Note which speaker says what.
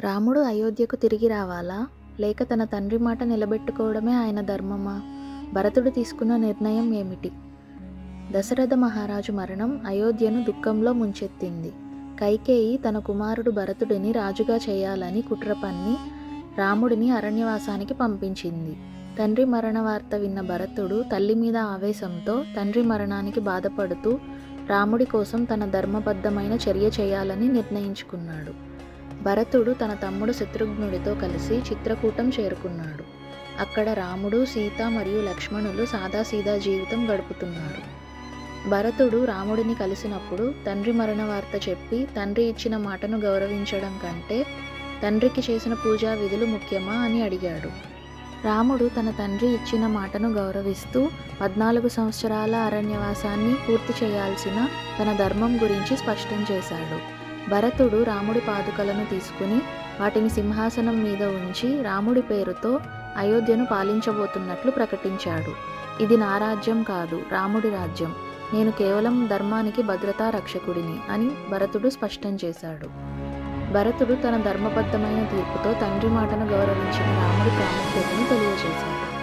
Speaker 1: రాముడు అయోధ్యకు తిరిగి రావాలా? లేక తన తండ్రి మాట నిలబెట్టుకోవడమే ఆయన ధర్మమా? భరతుడు తీసుకున్న నిర్ణయం ఏమిటి? దశరథ మహారాజు మరణం అయోధ్యను దుఃఖంలో ముంచెత్తింది. కైకేయి తన కుమారుడు భరతుడిని రాజుగా చేయాలని కుట్ర పన్ని రాముడిని అరణ్యవాసానికి పంపించింది. తండ్రి మరణ వార్త విన్న భరతుడు తల్లి మీద ఆవేశంతో తండ్రి మరణానికి బాధపడుతూ రాముడి కోసం తన ధర్మబద్ధమైన చర్య చేయాలని నిర్ణయించుకున్నాడు. భరతుడు తన తమ్ముడు శత్రుఘ్నుడితో కలిసి చిత్రకూటం చేరుకున్నాడు. అక్కడ రాముడు, సీత మరియు లక్ష్మణులు సాదాసీదా జీవితం గడుపుతున్నారు. భరతుడు రాముడిని కలిసినప్పుడు తండ్రి మరణ వార్త చెప్పి తండ్రి ఇచ్చిన మాటను గౌరవించడం కంటే తండ్రికి చేసిన పూజా విధులు ముఖ్యమా అని అడిగాడు. రాముడు తన తండ్రి ఇచ్చిన మాటను గౌరవిస్తూ 14 సంవత్సరాల అరణ్యవాసాన్ని పూర్తి చేయాల్సిన తన ధర్మం గురించి స్పష్టం చేశాడు. భరతుడు రాముడి పాదుకలను తీసుకుని వాటిని సింహాసనం మీద ఉంచి రాముడి పేరుతో అయోధ్యను పాలించబోతున్నట్లు ప్రకటించాడు. ఇది నా రాజ్యం కాదు, రాముడి రాజ్యం. నేను కేవలం ధర్మానికి భద్రతా రక్షకుడిని అని భరతుడు స్పష్టం చేశాడు. భరతుడు తన ధర్మబద్ధమైన తీర్పుతో తండ్రి మాటను గౌరవించిన రాముడి ప్రాముఖ్యతను తెలియజేశాడు.